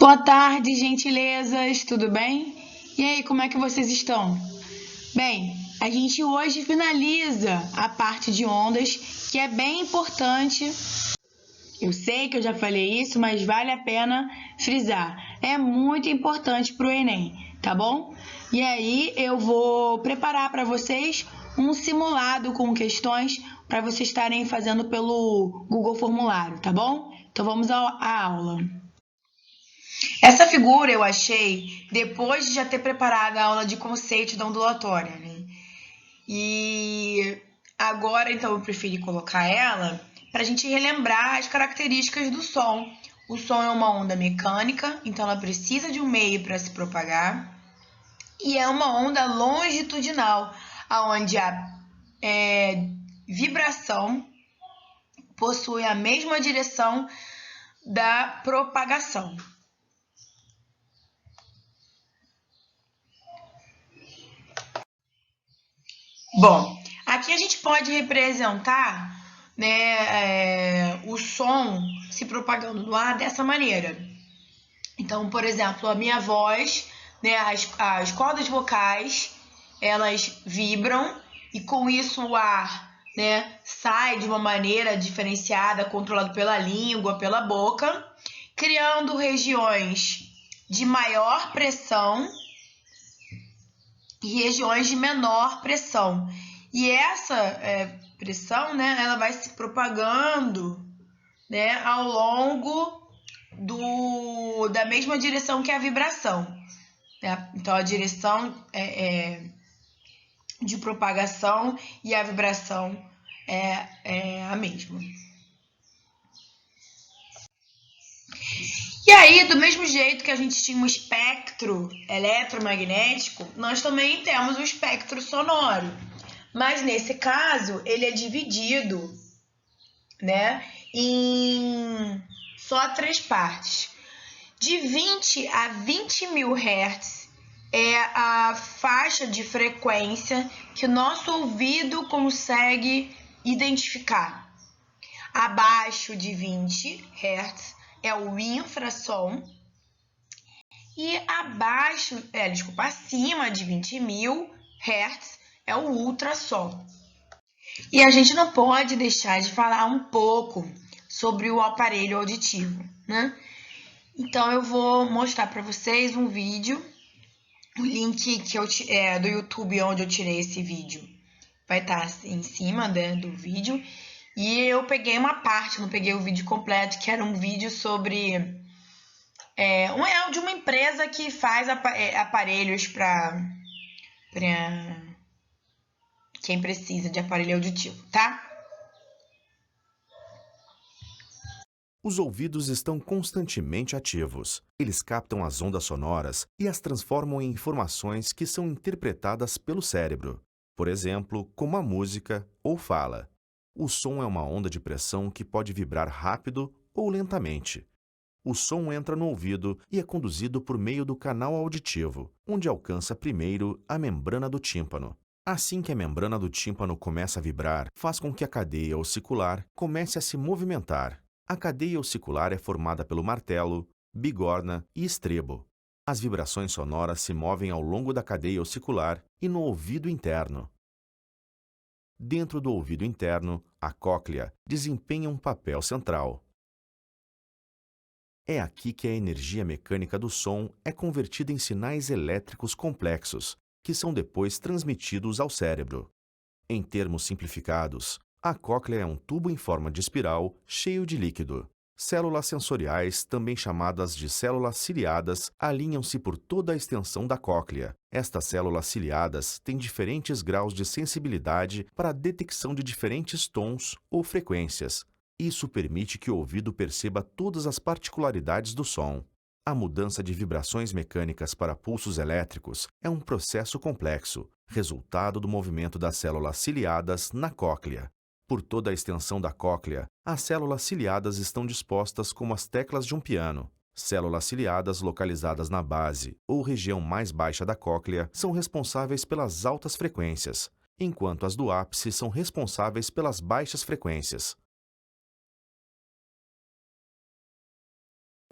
Boa tarde, gentilezas, tudo bem? E aí, como é que vocês estão? Bem, a gente hoje finaliza a parte de ondas, que é bem importante. Eu sei que eu já falei isso, mas vale a pena frisar. É muito importante para o Enem, tá bom? E aí eu vou preparar para vocês um simulado com questões para vocês estarem fazendo pelo Google Formulário, tá bom? Então vamos à aula. Essa figura eu achei depois de já ter preparado a aula de conceito da ondulatória, né? E agora, então, eu preferi colocar ela para a gente relembrar as características do som. O som é uma onda mecânica, então ela precisa de um meio para se propagar. E é uma onda longitudinal, onde a vibração possui a mesma direção da propagação. Bom, aqui a gente pode representar, né, o som se propagando no ar dessa maneira. Então, por exemplo, a minha voz, né, as cordas vocais, elas vibram e com isso o ar, né, sai de uma maneira diferenciada, controlado pela língua, pela boca, criando regiões de maior pressão e regiões de menor pressão. E essa pressão, né, ela vai se propagando, né, ao longo da mesma direção que a vibração. Né? Então, a direção de propagação e a vibração é a mesma. E aí, do mesmo jeito que a gente tinha um espectro eletromagnético, nós também temos o espectro sonoro. Mas nesse caso, ele é dividido, né, em só 3 partes. De 20 a 20 mil Hz é a faixa de frequência que o nosso ouvido consegue identificar. Abaixo de 20 Hz é o infrassom e acima de 20 mil Hz é o ultrassom. E a gente não pode deixar de falar um pouco sobre o aparelho auditivo, né? Então eu vou mostrar para vocês um vídeo, o link do YouTube onde eu tirei esse vídeo vai estar em cima, né, do vídeo. E eu peguei uma parte, não peguei o vídeo completo, que era um vídeo sobre de uma empresa que faz aparelhos para quem precisa de aparelho auditivo, tá? Os ouvidos estão constantemente ativos. Eles captam as ondas sonoras e as transformam em informações que são interpretadas pelo cérebro. Por exemplo, como a música ou fala. O som é uma onda de pressão que pode vibrar rápido ou lentamente. O som entra no ouvido e é conduzido por meio do canal auditivo, onde alcança primeiro a membrana do tímpano. Assim que a membrana do tímpano começa a vibrar, faz com que a cadeia ossicular comece a se movimentar. A cadeia ossicular é formada pelo martelo, bigorna e estribo. As vibrações sonoras se movem ao longo da cadeia ossicular e no ouvido interno. Dentro do ouvido interno, a cóclea desempenha um papel central. É aqui que a energia mecânica do som é convertida em sinais elétricos complexos, que são depois transmitidos ao cérebro. Em termos simplificados, a cóclea é um tubo em forma de espiral cheio de líquido. Células sensoriais, também chamadas de células ciliadas, alinham-se por toda a extensão da cóclea. Estas células ciliadas têm diferentes graus de sensibilidade para a detecção de diferentes tons ou frequências. Isso permite que o ouvido perceba todas as particularidades do som. A mudança de vibrações mecânicas para pulsos elétricos é um processo complexo, resultado do movimento das células ciliadas na cóclea. Por toda a extensão da cóclea, as células ciliadas estão dispostas como as teclas de um piano. Células ciliadas localizadas na base ou região mais baixa da cóclea são responsáveis pelas altas frequências, enquanto as do ápice são responsáveis pelas baixas frequências.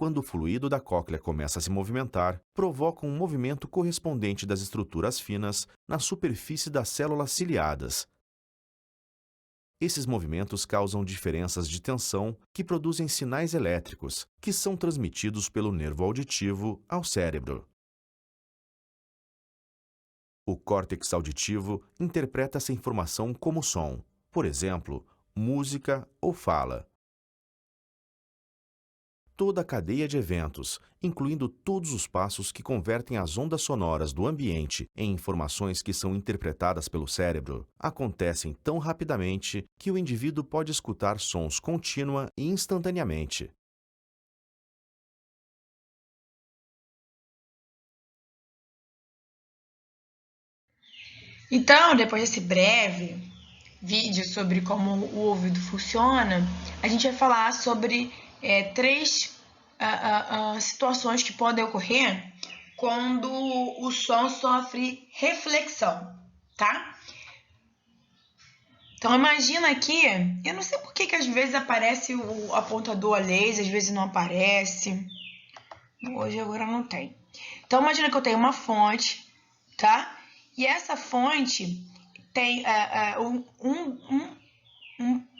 Quando o fluido da cóclea começa a se movimentar, provoca um movimento correspondente das estruturas finas na superfície das células ciliadas. Esses movimentos causam diferenças de tensão que produzem sinais elétricos, que são transmitidos pelo nervo auditivo ao cérebro. O córtex auditivo interpreta essa informação como som, por exemplo, música ou fala. Toda a cadeia de eventos, incluindo todos os passos que convertem as ondas sonoras do ambiente em informações que são interpretadas pelo cérebro, acontecem tão rapidamente que o indivíduo pode escutar sons contínua e instantaneamente. Então, depois desse breve vídeo sobre como o ouvido funciona, a gente vai falar sobre três situações que podem ocorrer quando o som sofre reflexão, tá? Então, imagina aqui, eu não sei por que às vezes aparece o apontador a laser, às vezes não aparece. Hoje agora não tem. Então, imagina que eu tenho uma fonte, tá? E essa fonte tem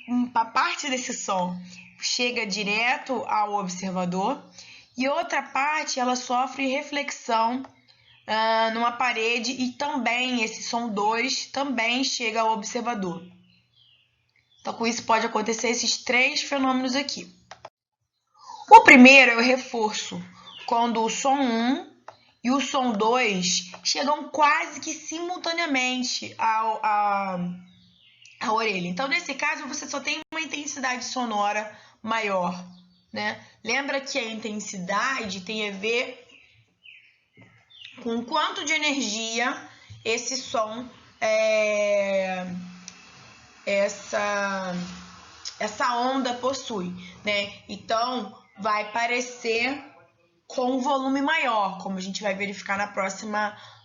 uma parte desse som chega direto ao observador e outra parte ela sofre reflexão numa parede e também esse som 2 também chega ao observador. Então, com isso pode acontecer esses três fenômenos aqui. O primeiro é o reforço, quando o som 1 e o som 2 chegam quase que simultaneamente à orelha. Então, nesse caso, você só tem uma intensidade sonora maior, né? Lembra que a intensidade tem a ver com quanto de energia esse som, essa onda possui, né? Então, vai parecer com um volume maior, como a gente vai verificar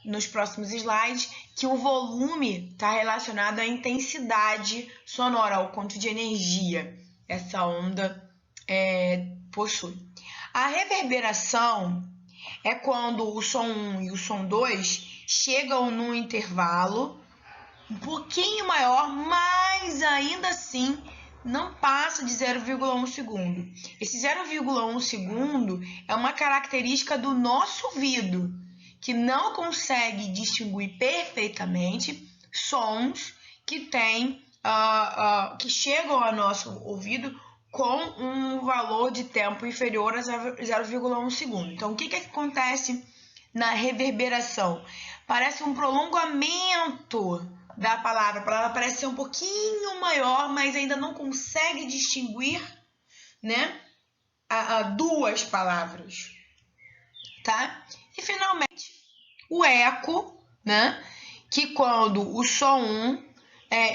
nos próximos slides, que o volume está relacionado à intensidade sonora, ao quanto de energia essa onda possui. A reverberação é quando o som 1 e o som 2 chegam num intervalo um pouquinho maior, mas ainda assim não passa de 0,1 segundo. Esse 0,1 segundo é uma característica do nosso ouvido, que não consegue distinguir perfeitamente sons que que chegam ao nosso ouvido com um valor de tempo inferior a 0,1 segundo. Então, o que acontece na reverberação? Parece um prolongamento da palavra. A palavra parece ser um pouquinho maior, mas ainda não consegue distinguir, né, duas palavras, tá? E finalmente, o eco, né, que quando o som 1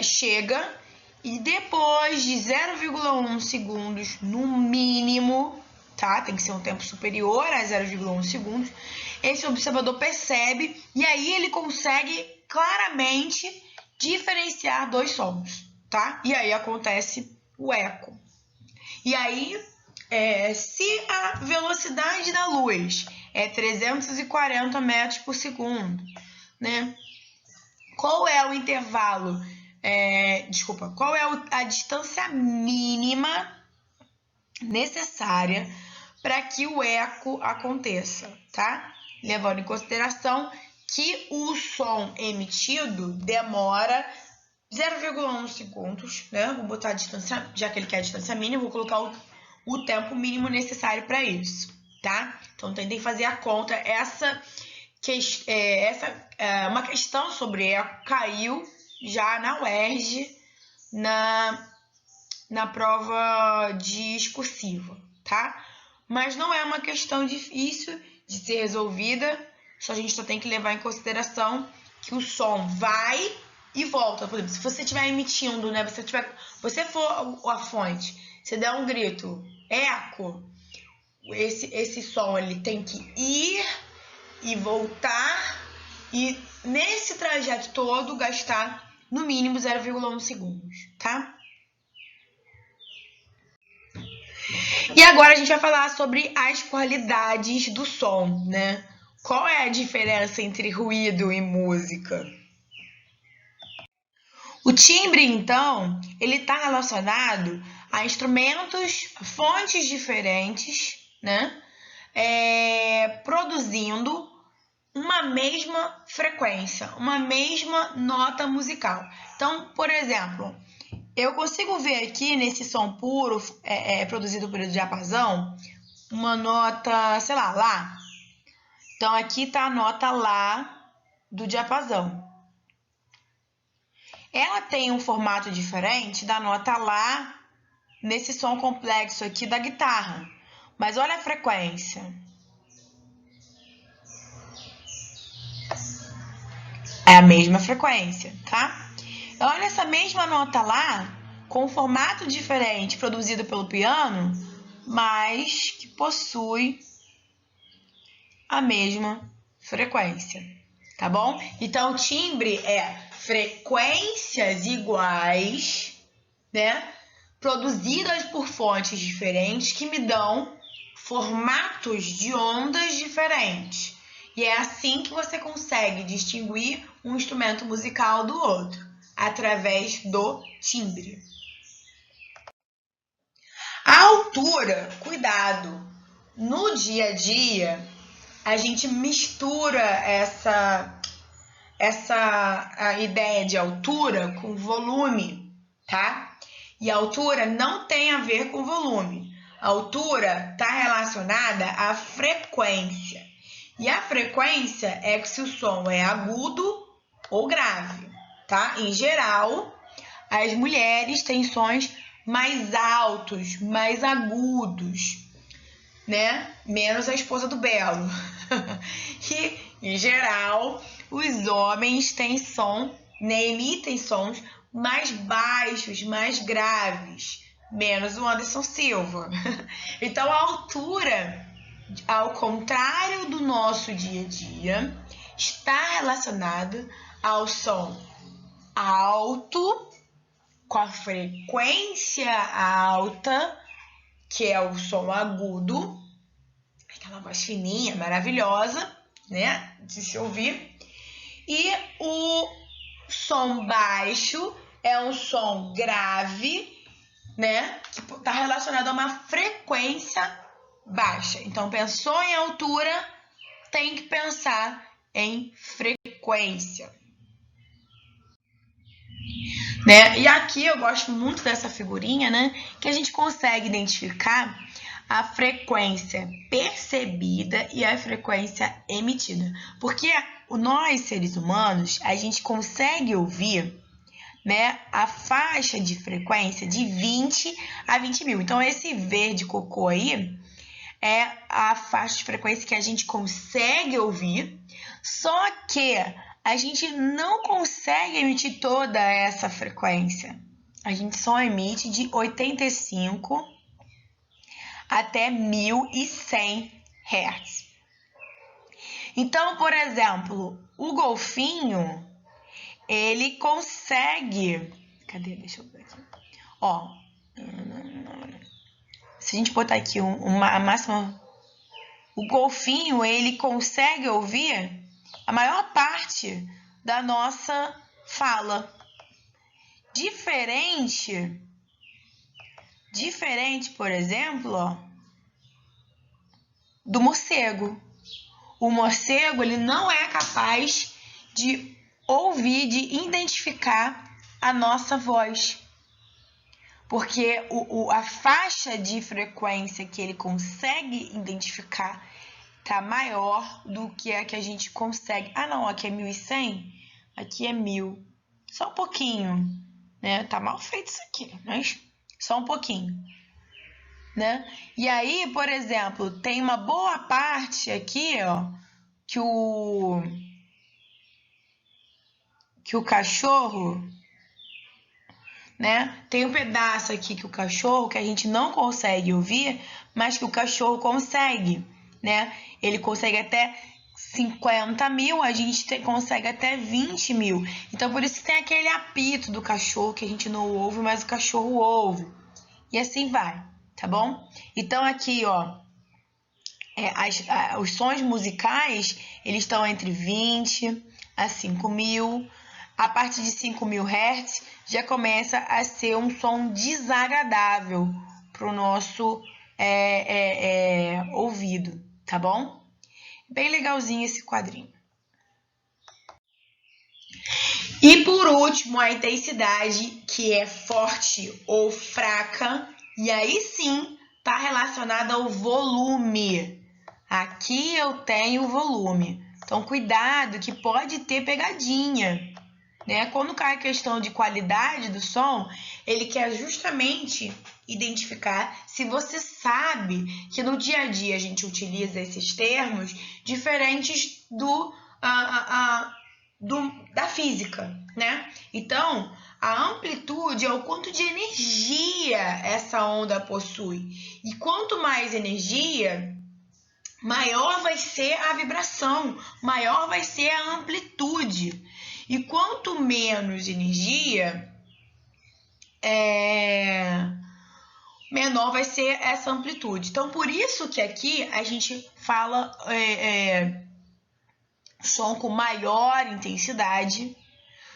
chega e depois de 0,1 segundos no mínimo, tá? Tem que ser um tempo superior a 0,1 segundos, esse observador percebe e aí ele consegue claramente diferenciar dois sons, tá? E aí acontece o eco. E aí, se a velocidade da luz é 340 metros por segundo, né? Qual é o intervalo? Qual é a distância mínima necessária para que o eco aconteça, tá? Levando em consideração que o som emitido demora 0,1 segundos, né? Vou botar a distância, já que ele quer a distância mínima, vou colocar o tempo mínimo necessário para isso, tá? Então, tentem fazer a conta. Essa uma questão sobre eco caiu já na UERJ, na prova discursiva, tá? Mas não é uma questão difícil de ser resolvida, a gente só tem que levar em consideração que o som vai e volta. Por exemplo, se você estiver emitindo, né? Você for a fonte, você der um grito, eco, esse som ele tem que ir e voltar e nesse trajeto todo gastar no mínimo 0,1 segundos, tá? E agora a gente vai falar sobre as qualidades do som, né? Qual é a diferença entre ruído e música? O timbre, então, ele está relacionado a instrumentos, fontes diferentes, né? Produzindo uma mesma frequência, uma mesma nota musical. Então, por exemplo, eu consigo ver aqui nesse som puro produzido pelo diapasão uma nota, sei lá, Lá. Então, aqui está a nota Lá do diapasão. Ela tem um formato diferente da nota Lá nesse som complexo aqui da guitarra. Mas olha a frequência. É a mesma frequência, tá? Olha essa mesma nota Lá, com um formato diferente produzido pelo piano, mas que possui a mesma frequência, tá bom? Então, o timbre é frequências iguais, né? Produzidas por fontes diferentes que me dão formatos de ondas diferentes. E é assim que você consegue distinguir um instrumento musical do outro, através do timbre. A altura, cuidado, no dia a dia, a gente mistura a ideia de altura com volume, tá? E a altura não tem a ver com volume. A altura está relacionada à frequência. E a frequência é se o som é agudo ou grave, tá? Em geral, as mulheres têm sons mais altos, mais agudos, né? Menos a esposa do Belo. E, em geral, os homens têm som, né? Emitem sons mais baixos, mais graves, menos o Anderson Silva. Então, a altura, ao contrário do nosso dia a dia, está relacionada ao som alto, com a frequência alta, que é o som agudo, aquela voz fininha, maravilhosa, né, de se ouvir. E o som baixo é um som grave, né, que está relacionado a uma frequência baixa. Então, pensou em altura, tem que pensar em frequência. Né? E aqui eu gosto muito dessa figurinha, né, que a gente consegue identificar a frequência percebida e a frequência emitida. Porque nós, seres humanos, a gente consegue ouvir, né, a faixa de frequência de 20 a 20 mil. Então, esse verde cocô aí é a faixa de frequência que a gente consegue ouvir, só que a gente não consegue emitir toda essa frequência. A gente só emite de 85 até 1100 Hz. Então, por exemplo, o golfinho, ele consegue... Cadê? Deixa eu ver aqui. Ó, se a gente botar aqui a máxima... O golfinho, ele consegue ouvir a maior parte da nossa fala. Diferente, por exemplo, ó, do morcego. O morcego, ele não é capaz de ouvir, de identificar a nossa voz. Porque a faixa de frequência que ele consegue identificar tá maior do que a que a gente consegue. Ah, não, aqui é 1100, aqui é 1000. Só um pouquinho, né? Tá mal feito isso aqui, mas só um pouquinho, né? E aí, por exemplo, tem uma boa parte aqui, ó, que o cachorro, né? Tem um pedaço aqui que o cachorro, que a gente não consegue ouvir, mas que o cachorro consegue, né? Ele consegue até 50 mil, a gente consegue até 20 mil. Então, por isso que tem aquele apito do cachorro que a gente não ouve, mas o cachorro ouve. E assim vai, tá bom? Então, aqui, ó, os sons musicais, eles estão entre 20 a 5.000. A partir de 5.000 Hz, já começa a ser um som desagradável para o nosso ouvido, tá bom? Bem legalzinho esse quadrinho. E por último, a intensidade, que é forte ou fraca, e aí sim está relacionada ao volume. Aqui eu tenho o volume, então cuidado que pode ter pegadinha, né? Quando cai a questão de qualidade do som, ele quer justamente identificar se você sabe que no dia a dia a gente utiliza esses termos diferentes da física, né? Então, a amplitude é o quanto de energia essa onda possui. E quanto mais energia, maior vai ser a vibração, maior vai ser a amplitude. E quanto menos energia, menor vai ser essa amplitude. Então, por isso que aqui a gente fala som com maior intensidade,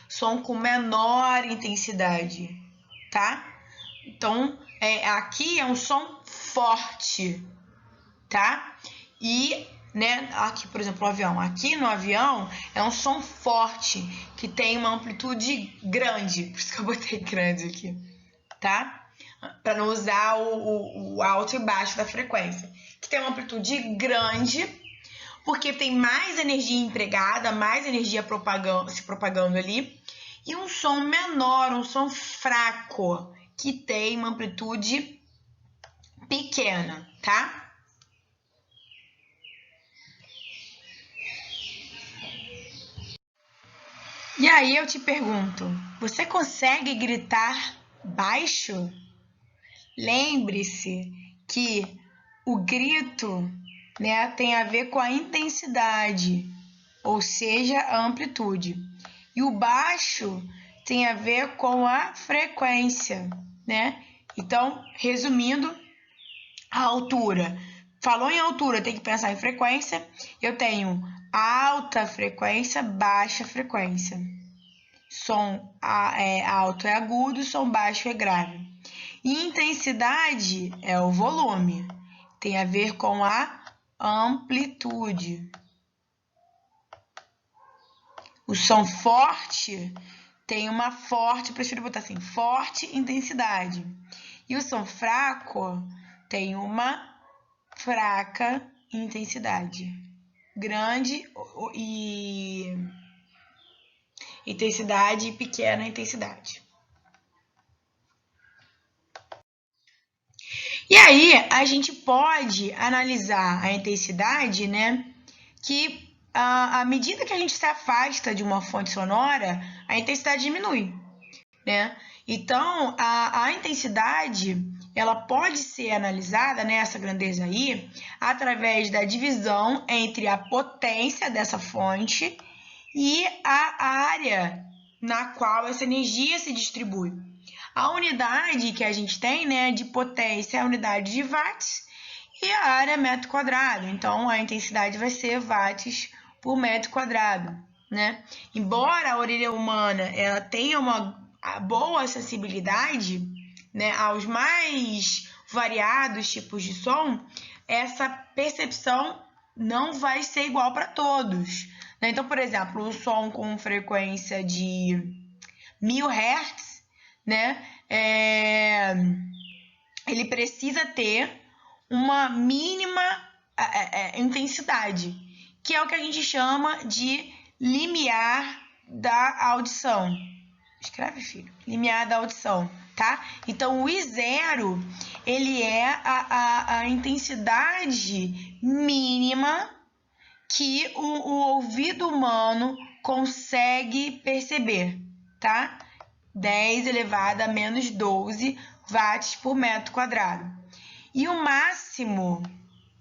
som com menor intensidade, tá? Então, aqui é um som forte, tá? E, né, aqui, por exemplo, o avião. Aqui no avião é um som forte, que tem uma amplitude grande. Por isso que eu botei grande aqui, tá? Para não usar o alto e baixo da frequência. Que tem uma amplitude grande, porque tem mais energia empregada, mais energia se propagando ali. E um som menor, um som fraco, que tem uma amplitude pequena, tá? E aí eu te pergunto, você consegue gritar baixo? Lembre-se que o grito, né, tem a ver com a intensidade, ou seja, a amplitude. E o baixo tem a ver com a frequência, né? Então, resumindo, a altura. Falou em altura, tem que pensar em frequência. Eu tenho alta frequência, baixa frequência. Som alto é agudo, som baixo é grave. E intensidade é o volume. Tem a ver com a amplitude. O som forte tem uma forte, prefiro botar assim, forte intensidade. E o som fraco tem uma fraca intensidade. Grande e intensidade e pequena intensidade. E aí, a gente pode analisar a intensidade, né? Que à medida que a gente se afasta de uma fonte sonora, a intensidade diminui, né? Então, a intensidade, ela pode ser analisada, né, essa grandeza aí, através da divisão entre a potência dessa fonte e a área na qual essa energia se distribui. A unidade que a gente tem, né, de potência é a unidade de watts e a área é metro quadrado. Então, a intensidade vai ser watts por metro quadrado, né? Embora a orelha humana ela tenha uma boa acessibilidade, né, aos mais variados tipos de som, essa percepção não vai ser igual para todos. Né? Então, por exemplo, o som com frequência de 1000 Hz, né, ele precisa ter uma mínima intensidade, que é o que a gente chama de limiar da audição. Escreve, filho. Limiar da audição, tá? Então, o I0, ele é a intensidade mínima que o ouvido humano consegue perceber, tá? 10 elevado a menos 12 watts por metro quadrado. E o máximo,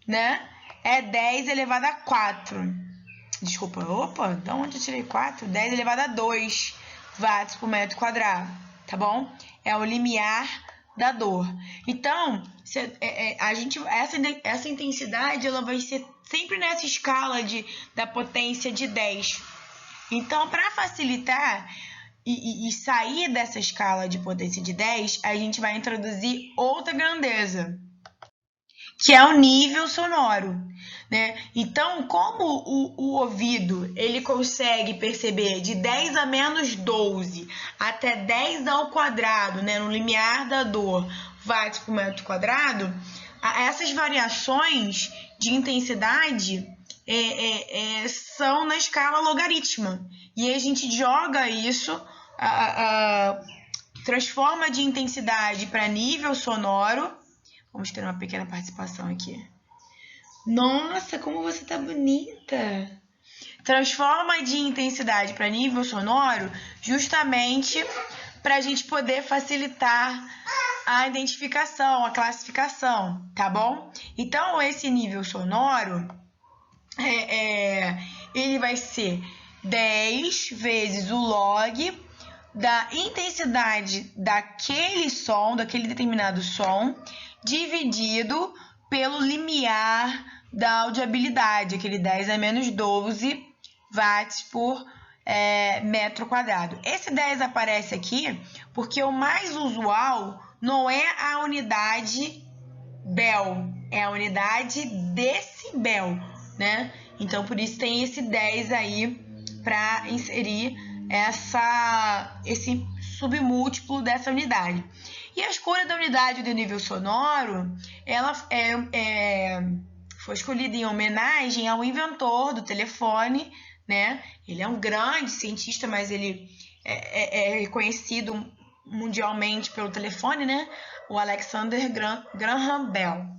né, é 10 elevado a 4. Desculpa, de onde eu tirei 4? 10 elevado a 2 watts por metro quadrado, tá bom? É o limiar da dor. Então, essa intensidade ela vai ser sempre nessa escala da potência de 10. Então, para facilitar e sair dessa escala de potência de 10, a gente vai introduzir outra grandeza, que é o nível sonoro, né? Então, como o ouvido ele consegue perceber de 10 a menos 12 até 10 ao quadrado, né, no limiar da dor, watts por metro quadrado, essas variações de intensidade são na escala logarítmica. E aí a gente joga isso, transforma de intensidade para nível sonoro. Vamos ter uma pequena participação aqui. Nossa, como você tá bonita! Transforma de intensidade para nível sonoro justamente para a gente poder facilitar a identificação, a classificação, tá bom? Então, esse nível sonoro, ele vai ser 10 vezes o log da intensidade daquele som, daquele determinado som, dividido pelo limiar da audibilidade, aquele 10 a menos 12 watts por metro quadrado. Esse 10 aparece aqui porque o mais usual não é a unidade Bel, é a unidade decibel, né? Então, por isso tem esse 10 aí para inserir esse submúltiplo dessa unidade. E a escolha da unidade do nível sonoro, ela foi escolhida em homenagem ao inventor do telefone, né? Ele é um grande cientista, mas ele é conhecido mundialmente pelo telefone, né? O Alexander Graham Bell.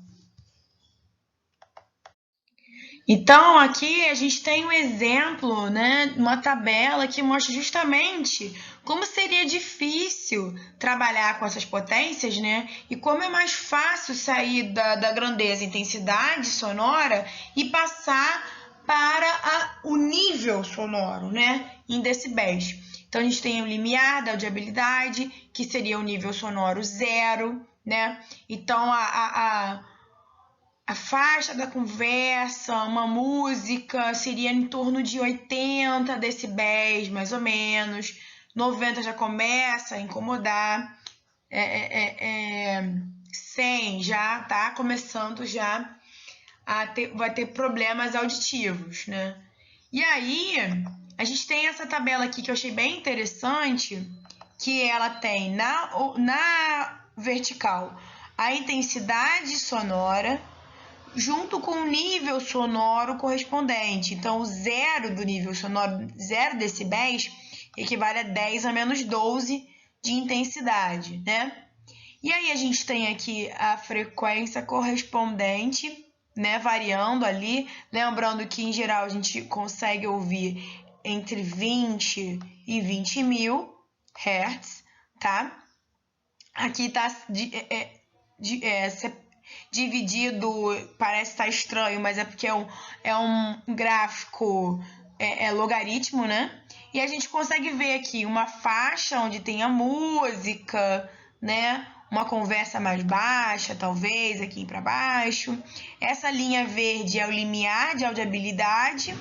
Então, aqui a gente tem um exemplo, né, uma tabela que mostra justamente como seria difícil trabalhar com essas potências, né, e como é mais fácil sair da grandeza, intensidade sonora e passar para o nível sonoro, né, em decibéis. Então, a gente tem o limiar da audibilidade, que seria o nível sonoro 0, né, então a faixa da conversa, uma música, seria em torno de 80 decibéis, mais ou menos. 90 já começa a incomodar. 100 já tá começando já vai ter problemas auditivos, né? E aí, a gente tem essa tabela aqui que eu achei bem interessante, que ela tem na vertical a intensidade sonora, junto com o nível sonoro correspondente. Então, o 0 do nível sonoro, 0 decibéis, equivale a 10 a menos 12 de intensidade, né? E aí a gente tem aqui a frequência correspondente, né, variando ali. Lembrando que, em geral, a gente consegue ouvir entre 20 e 20 mil Hz, tá? Aqui tá dividido, parece estar estranho, mas é porque é um gráfico logaritmo, né? E a gente consegue ver aqui uma faixa onde tem a música, né? Uma conversa mais baixa, talvez, aqui para baixo. Essa linha verde é o limiar de audibilidade,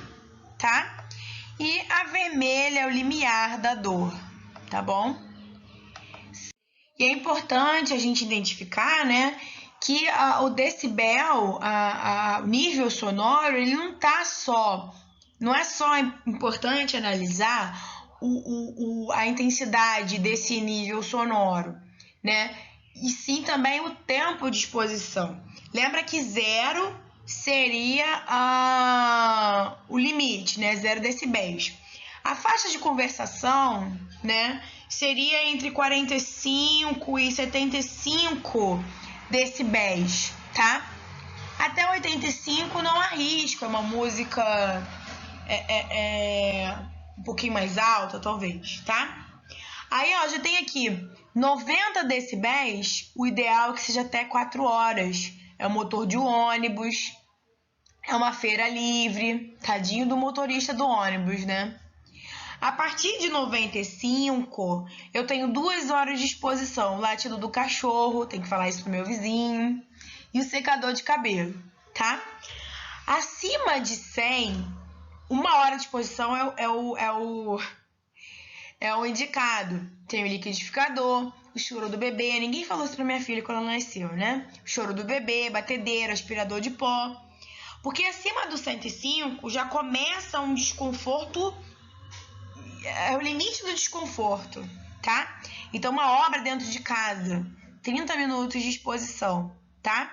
tá? E a vermelha é o limiar da dor, tá bom? E é importante a gente identificar, né, que o decibel, o nível sonoro, ele não é só importante analisar a intensidade desse nível sonoro, né? E sim também o tempo de exposição. Lembra que 0 seria o limite, né? 0 decibéis. A faixa de conversação, né, seria entre 45 e 75 decibéis, tá? Até 85 não há risco, é uma música um pouquinho mais alta, talvez, tá? Aí, ó, já tem aqui 90 decibéis, o ideal é que seja até 4 horas. É o motor de um ônibus, é uma feira livre, tadinho do motorista do ônibus, né? A partir de 95, eu tenho 2 horas de exposição. Latido do cachorro, tem que falar isso pro meu vizinho. e o secador de cabelo, tá? Acima de 100, 1 hora de exposição é o indicado. Tem o liquidificador, o choro do bebê. Ninguém falou isso pra minha filha quando ela nasceu, né? O choro do bebê, batedeira, aspirador de pó. Porque acima do 105 já começa um desconforto, é o limite do desconforto, tá? Então, uma obra dentro de casa, 30 minutos de exposição, tá?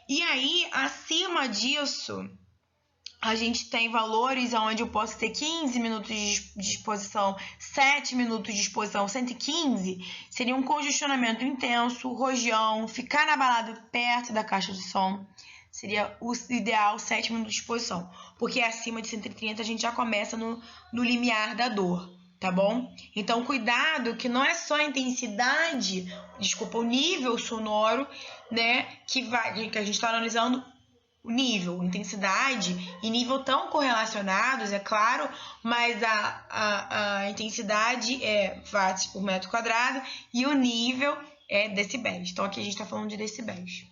E aí, acima disso, a gente tem valores onde eu posso ter 15 minutos de exposição, 7 minutos de exposição, 115 seria um congestionamento intenso, rojão, ficar na balada perto da caixa de som. Seria o ideal 7 minutos de exposição, porque acima de 130 a gente já começa no limiar da dor, tá bom? Então, cuidado que não é só a intensidade, o nível sonoro, né, que a gente está analisando o nível, intensidade e nível tão correlacionados, é claro, mas a intensidade é watts por metro quadrado e o nível é decibéis. Então, aqui a gente está falando de decibéis.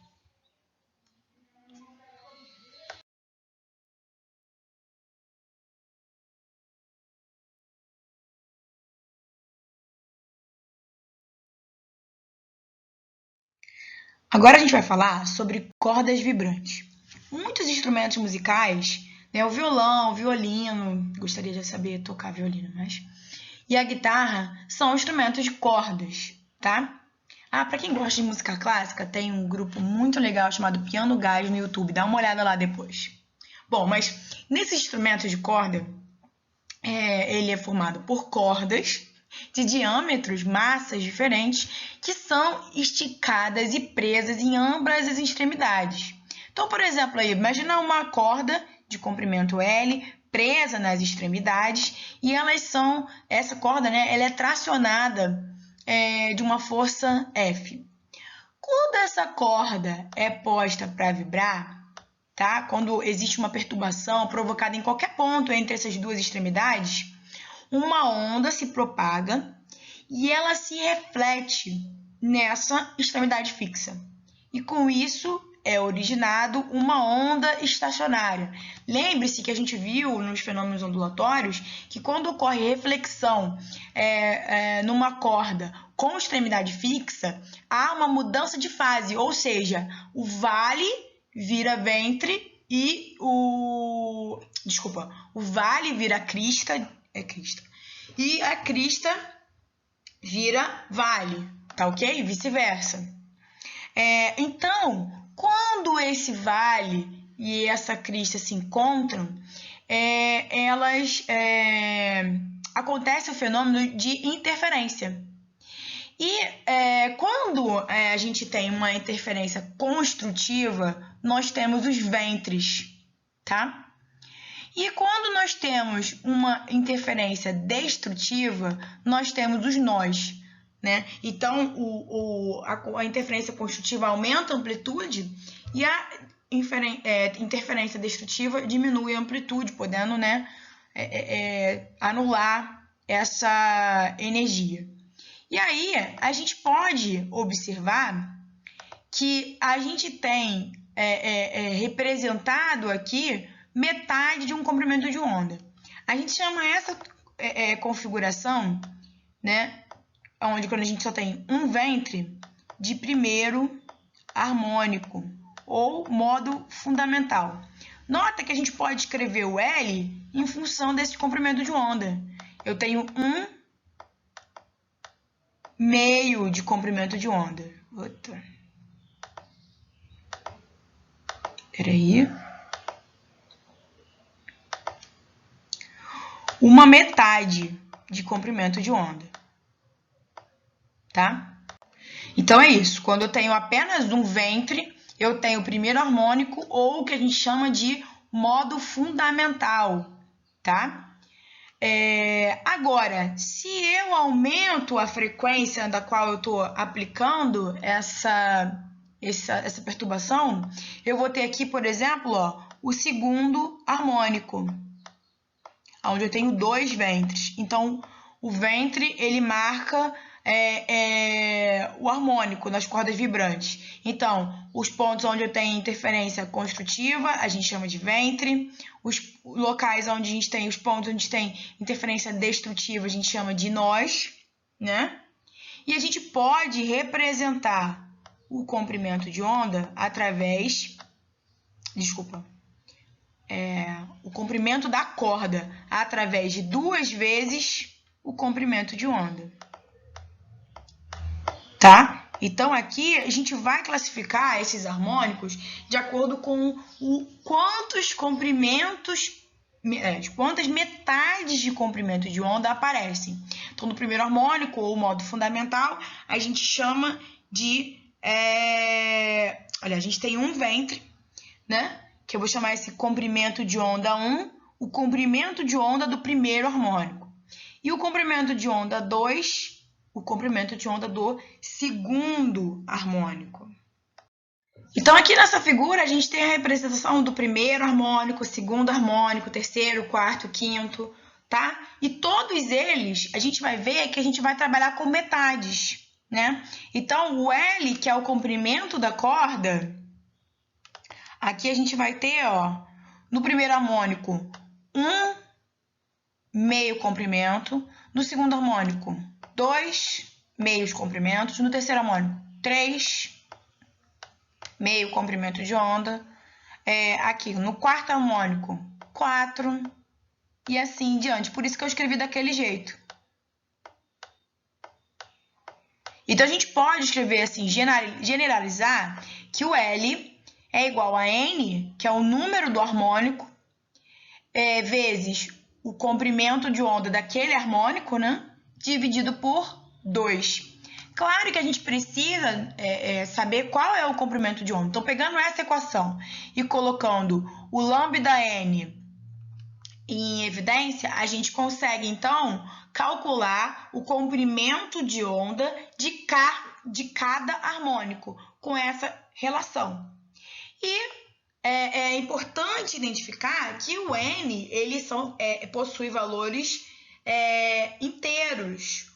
Agora a gente vai falar sobre cordas vibrantes. Muitos instrumentos musicais, né, o violão, o violino, gostaria de saber tocar violino, mas... E a guitarra são instrumentos de cordas, tá? Para quem gosta de música clássica, tem um grupo muito legal chamado Piano Gás no YouTube, dá uma olhada lá depois. Bom, mas nesse instrumento de corda, ele é formado por cordas de diâmetros, massas diferentes, que são esticadas e presas em ambas as extremidades. Então, por exemplo, aí, imagina uma corda de comprimento L presa nas extremidades e essa corda, né, ela é tracionada de uma força F. Quando essa corda é posta para vibrar, tá? Quando existe uma perturbação provocada em qualquer ponto entre essas duas extremidades, uma onda se propaga e ela se reflete nessa extremidade fixa. E com isso é originado uma onda estacionária. Lembre-se que a gente viu nos fenômenos ondulatórios que quando ocorre reflexão numa corda com extremidade fixa, há uma mudança de fase, ou seja, o vale vira ventre e o vale vira crista, e a crista vira vale, tá ok? Vice-versa. Então, quando esse vale e essa crista se encontram, acontece o fenômeno de interferência. E quando a gente tem uma interferência construtiva, nós temos os ventres, tá? E quando nós temos uma interferência destrutiva, nós temos os nós, né? Então, a interferência construtiva aumenta a amplitude e a interferência destrutiva diminui a amplitude, podendo, né, anular essa energia. E aí, a gente pode observar que a gente tem representado aqui metade de um comprimento de onda. A gente chama essa configuração, né, onde quando a gente só tem um ventre, de primeiro harmônico, ou modo fundamental. Nota que a gente pode escrever o L em função desse comprimento de onda. Eu tenho 1/2 de comprimento de onda. Peraí. 1/metade de comprimento de onda, tá? Então, é isso. Quando eu tenho apenas um ventre, eu tenho o primeiro harmônico ou o que a gente chama de modo fundamental, tá? Agora, se eu aumento a frequência da qual eu estou aplicando essa perturbação, eu vou ter aqui, por exemplo, o segundo harmônico, onde eu tenho 2 ventres. Então, o ventre, ele marca o harmônico nas cordas vibrantes. Então, os pontos onde eu tenho interferência construtiva, a gente chama de ventre. Os locais onde a gente tem, os pontos onde tem interferência destrutiva, a gente chama de nós, né? E a gente pode representar o comprimento de onda através... o comprimento da corda através de 2 vezes o comprimento de onda. Tá? Então, aqui a gente vai classificar esses harmônicos de acordo com quantas metades de comprimento de onda aparecem. Então, no primeiro harmônico, ou modo fundamental, a gente chama de... Olha, a gente tem um ventre, né? Que eu vou chamar esse comprimento de onda 1, o comprimento de onda do primeiro harmônico. E o comprimento de onda 2, o comprimento de onda do segundo harmônico. Então, aqui nessa figura, a gente tem a representação do primeiro harmônico, segundo harmônico, terceiro, quarto, quinto, tá? E todos eles, a gente vai ver que a gente vai trabalhar com metades, né? Então, o L, que é o comprimento da corda, aqui a gente vai ter, ó, no primeiro harmônico, 1 meio comprimento, no segundo harmônico, 2 meios comprimentos, no terceiro harmônico, 3 meio comprimento de onda, aqui no quarto harmônico, 4, e assim em diante. Por isso que eu escrevi daquele jeito. Então, a gente pode escrever assim, generalizar, que o L é igual a N, que é o número do harmônico, vezes o comprimento de onda daquele harmônico, né? Dividido por 2. Claro que a gente precisa saber qual é o comprimento de onda. Então, pegando essa equação e colocando o lambda N em evidência, a gente consegue, então, calcular o comprimento de onda de cada harmônico com essa relação. E é importante identificar que o N ele possui valores inteiros.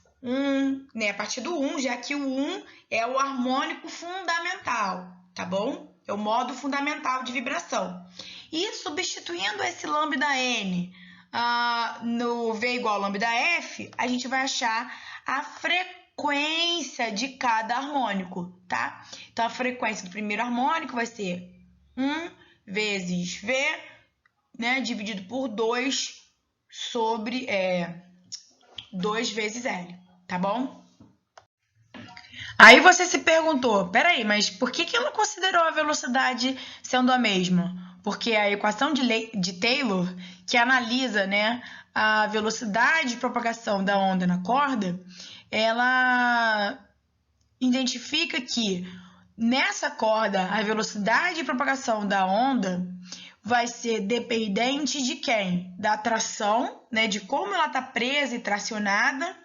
A partir do 1, já que o 1 é o harmônico fundamental, tá bom? É o modo fundamental de vibração. E substituindo esse lambda N no V igual a lambda F, a gente vai achar a frequência de cada harmônico, tá? Então, a frequência do primeiro harmônico vai ser 1 vezes V, né, dividido por 2 sobre 2 vezes L, tá bom? Aí você se perguntou, peraí, mas por que ela considerou a velocidade sendo a mesma? Porque a equação de Taylor, que analisa, né, a velocidade de propagação da onda na corda, ela identifica que nessa corda a velocidade de propagação da onda vai ser dependente de quem? Da tração, né, de como ela está presa e tracionada,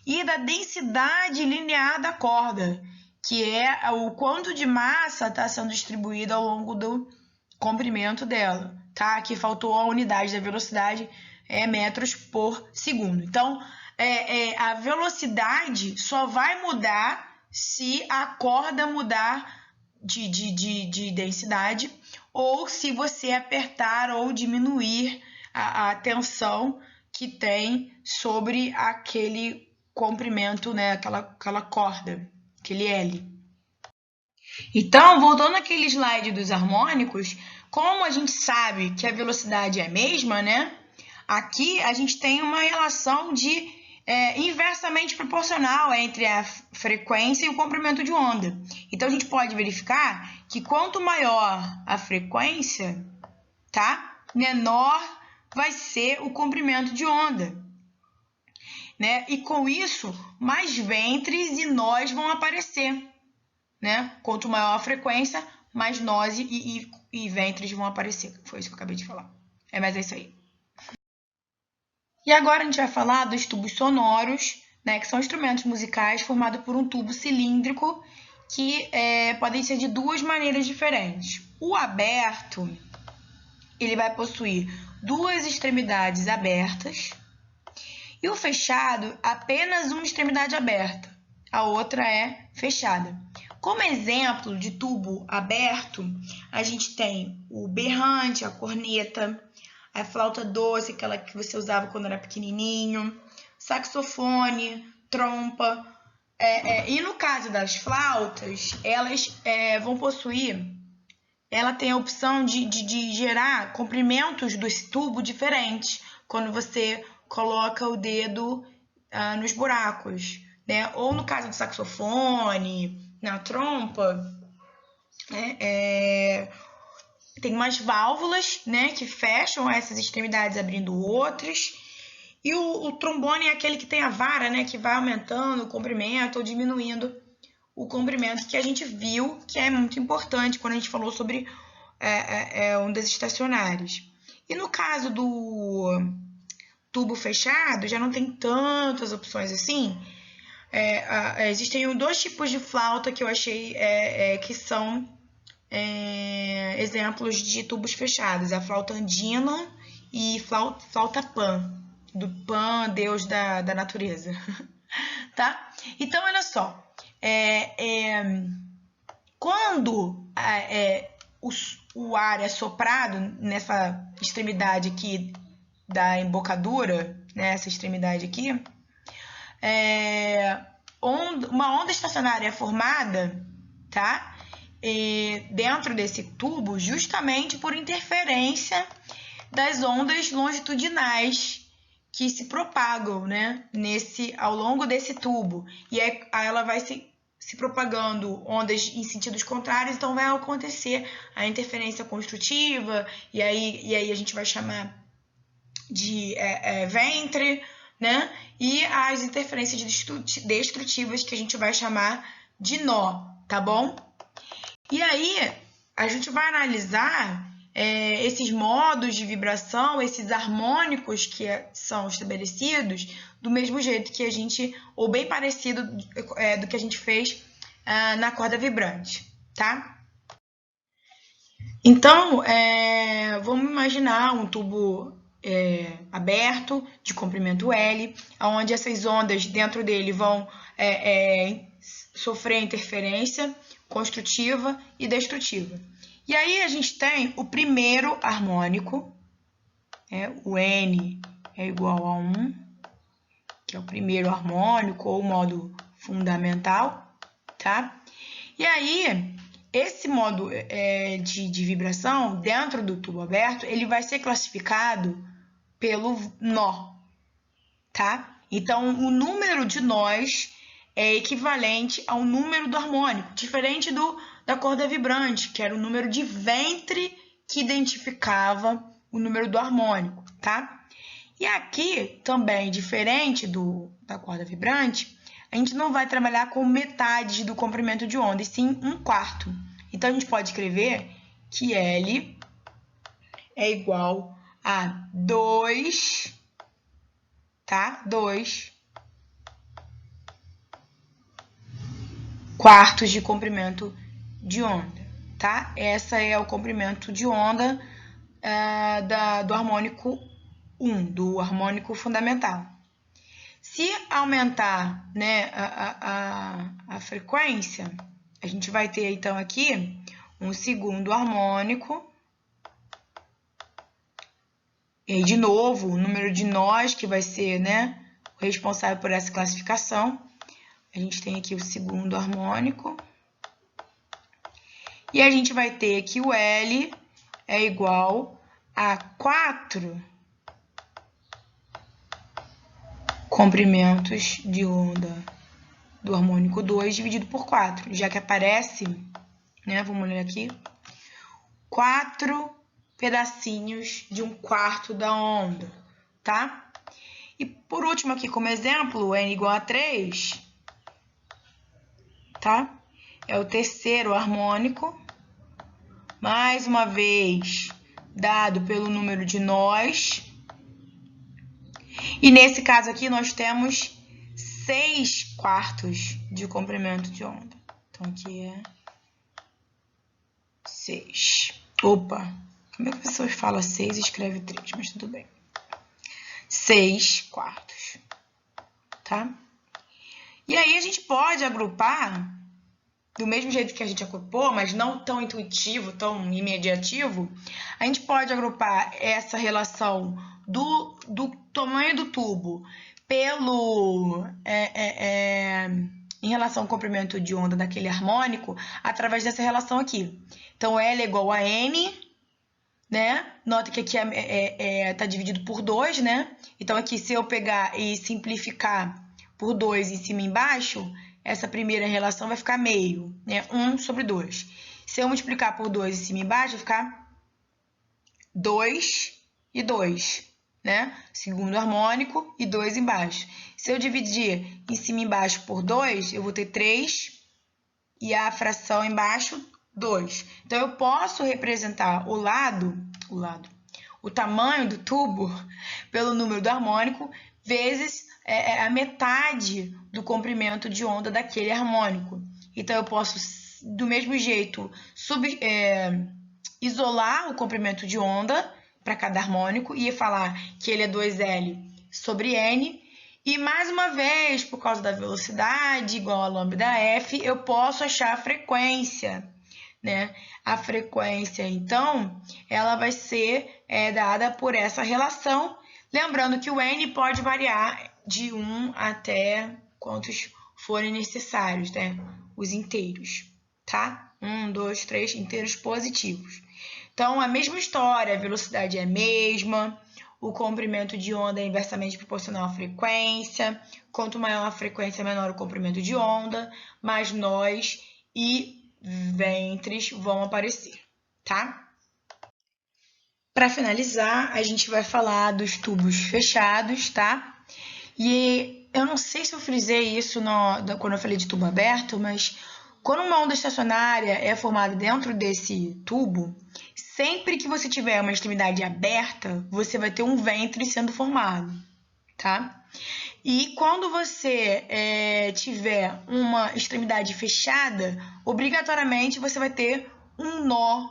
e da densidade linear da corda, que é o quanto de massa está sendo distribuída ao longo do comprimento dela, tá? Aqui faltou a unidade da velocidade, metros por segundo. Então, a velocidade só vai mudar se a corda mudar de densidade ou se você apertar ou diminuir a tensão que tem sobre aquele comprimento, né, aquela corda, aquele L. Então, voltando àquele slide dos harmônicos, como a gente sabe que a velocidade é a mesma, né? Aqui a gente tem uma relação de inversamente proporcional entre a frequência e o comprimento de onda. Então, a gente pode verificar que quanto maior a frequência, tá? Menor vai ser o comprimento de onda, né? E com isso, mais ventres e nós vão aparecer, né? Quanto maior a frequência, mais nós e ventres vão aparecer. Foi isso que eu acabei de falar. Mas é isso aí. E agora a gente vai falar dos tubos sonoros, né? Que são instrumentos musicais formados por um tubo cilíndrico que podem ser de 2 maneiras diferentes. O aberto, ele vai possuir 2 extremidades abertas, e o fechado, apenas uma extremidade aberta. a outra é fechada. Como exemplo de tubo aberto, a gente tem o berrante, a corneta, a flauta doce, aquela que você usava quando era pequenininho, saxofone, trompa. E no caso das flautas, elas vão possuir, ela tem a opção de gerar comprimentos desse tubo diferentes quando você coloca o dedo nos buracos, né? Ou no caso do saxofone, na trompa, tem umas válvulas, né, que fecham essas extremidades abrindo outras. E o trombone é aquele que tem a vara, né, que vai aumentando o comprimento ou diminuindo o comprimento, que a gente viu que é muito importante quando a gente falou sobre ondas estacionárias. E no caso do tubo fechado, já não tem tantas opções assim. Existem dois tipos de flauta que eu achei que são exemplos de tubos fechados. A flauta andina e flauta Pan, do Pan, deus da natureza. Tá? Então, olha só. Quando o ar é soprado nessa extremidade aqui da embocadura, nessa extremidade aqui, uma onda estacionária é formada, tá? Dentro desse tubo, justamente por interferência das ondas longitudinais que se propagam, né, ao longo desse tubo. E aí ela vai se propagando ondas em sentidos contrários, então vai acontecer a interferência construtiva, e aí a gente vai chamar de ventre, né? E as interferências destrutivas que a gente vai chamar de nó, tá bom? E aí a gente vai analisar esses modos de vibração, esses harmônicos que são estabelecidos do mesmo jeito que a gente, ou bem parecido do que a gente fez na corda vibrante, tá? Então, vamos imaginar um tubo aberto, de comprimento L, onde essas ondas dentro dele vão sofrer interferência construtiva e destrutiva. E aí a gente tem o primeiro harmônico, o N é igual a 1, que é o primeiro harmônico ou modo fundamental, tá? E aí, esse modo de vibração dentro do tubo aberto, ele vai ser classificado pelo nó, tá? Então, o número de nós é equivalente ao número do harmônico, diferente da corda vibrante, que era o número de ventre que identificava o número do harmônico, tá? E aqui, também, diferente da corda vibrante, a gente não vai trabalhar com metades do comprimento de onda, e sim 1/4. Então, a gente pode escrever que L é igual a 2, tá? 2 quartos de comprimento de onda, tá? Essa é o comprimento de onda do harmônico 1, do harmônico fundamental. Se aumentar, né, a frequência, a gente vai ter então aqui um segundo harmônico. E aí, de novo, o número de nós que vai ser, né, o responsável por essa classificação. A gente tem aqui o segundo harmônico. E a gente vai ter que o L é igual a 4 comprimentos de onda do harmônico 2 dividido por 4, já que aparece, né, vamos ler aqui, 4 pedacinhos de 1/4 da onda, tá? E por último aqui, como exemplo, N igual a 3, tá? É o terceiro harmônico, mais uma vez, dado pelo número de nós. E nesse caso aqui, nós temos 6/4 de comprimento de onda. Então, aqui é 6. Opa, como é que a pessoa fala 6 e escreve 3? Mas tudo bem. 6/4, tá? E aí a gente pode agrupar, do mesmo jeito que a gente agrupou, mas não tão intuitivo, tão imediativo, a gente pode agrupar essa relação do tamanho do tubo pelo em relação ao comprimento de onda daquele harmônico através dessa relação aqui. Então, L é igual a N, né? Nota que aqui tá dividido por 2, né? Então, aqui, se eu pegar e simplificar por 2 em cima e embaixo, essa primeira relação vai ficar meio, né? 1 sobre 2. Se eu multiplicar por 2 em cima e embaixo, vai ficar 2 e 2, né? Segundo harmônico e 2 embaixo. Se eu dividir em cima e embaixo por 2, eu vou ter 3 e a fração embaixo, 2. Então, eu posso representar o tamanho do tubo pelo número do harmônico vezes a metade do comprimento de onda daquele harmônico. Então, eu posso, do mesmo jeito, isolar o comprimento de onda para cada harmônico e falar que ele é 2L sobre N. E, mais uma vez, por causa da velocidade igual a lambda F, eu posso achar a frequência, né? A frequência, então, ela vai ser dada por essa relação. Lembrando que o N pode variar de 1 até quantos forem necessários, né? Os inteiros, tá? 1, 2, 3 inteiros positivos. Então, a mesma história, a velocidade é a mesma, o comprimento de onda é inversamente proporcional à frequência. Quanto maior a frequência, menor o comprimento de onda, mais nós e ventres vão aparecer, tá? Para finalizar, a gente vai falar dos tubos fechados, tá? E eu não sei se eu frisei isso quando eu falei de tubo aberto, mas quando uma onda estacionária é formada dentro desse tubo, sempre que você tiver uma extremidade aberta, você vai ter um ventre sendo formado, tá? E quando você tiver uma extremidade fechada, obrigatoriamente você vai ter um nó,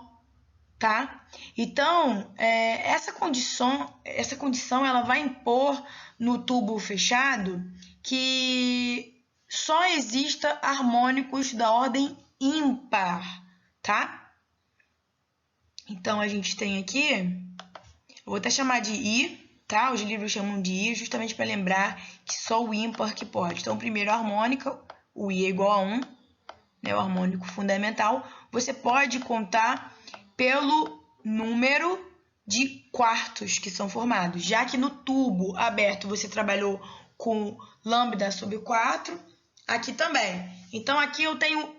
tá? Então, essa condição ela vai impor no tubo fechado que só exista harmônicos da ordem ímpar, tá? Então, a gente tem aqui, eu vou até chamar de I, tá? Os livros chamam de I, justamente para lembrar que só o ímpar que pode. Então, primeiro a harmônica, o I é igual a 1, né? O harmônico fundamental. Você pode contar pelo número de quartos que são formados, já que no tubo aberto você trabalhou com lambda sobre 4, aqui também. Então, aqui eu tenho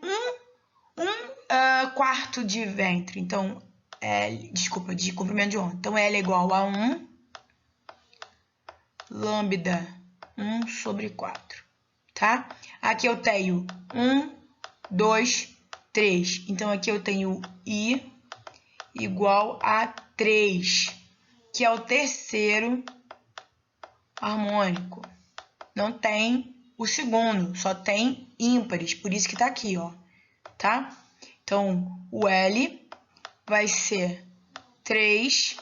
um quarto de ventre, então, de comprimento de onda. Então, L é igual a 1, lambda 1 sobre 4, tá? Aqui eu tenho 1, 2, 3. Então, aqui eu tenho I igual a 3, que é o terceiro harmônico. Não tem o segundo, só tem ímpares, por isso que tá aqui, ó, tá? Então, o L vai ser 3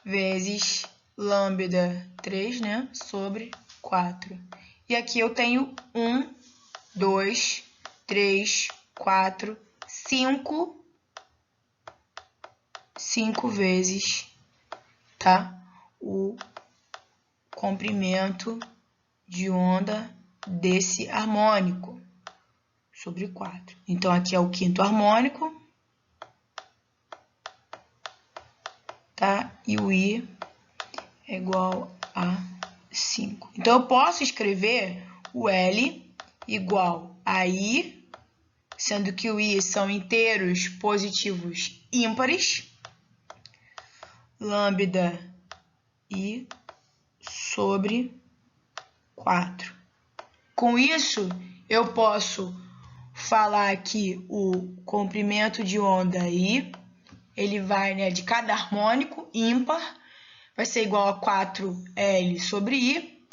vezes lambda 3, né, sobre 4. E aqui eu tenho 1, 2, 3, 4, 5 vezes, tá? O comprimento de onda desse harmônico sobre 4. Então, aqui é o quinto harmônico, tá? E o I é igual a 5. Então, eu posso escrever o L igual a I, sendo que o I são inteiros positivos ímpares, lambda I sobre 4. Com isso, eu posso falar que o comprimento de onda I, ele vai, né, de cada harmônico ímpar, vai ser igual a 4L sobre I.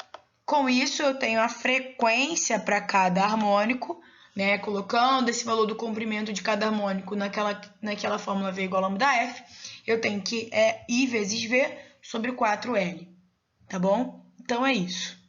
Com isso, eu tenho a frequência para cada harmônico, né, colocando esse valor do comprimento de cada harmônico naquela fórmula V igual a lambda F, eu tenho que I vezes V sobre 4L, tá bom? Então, é isso.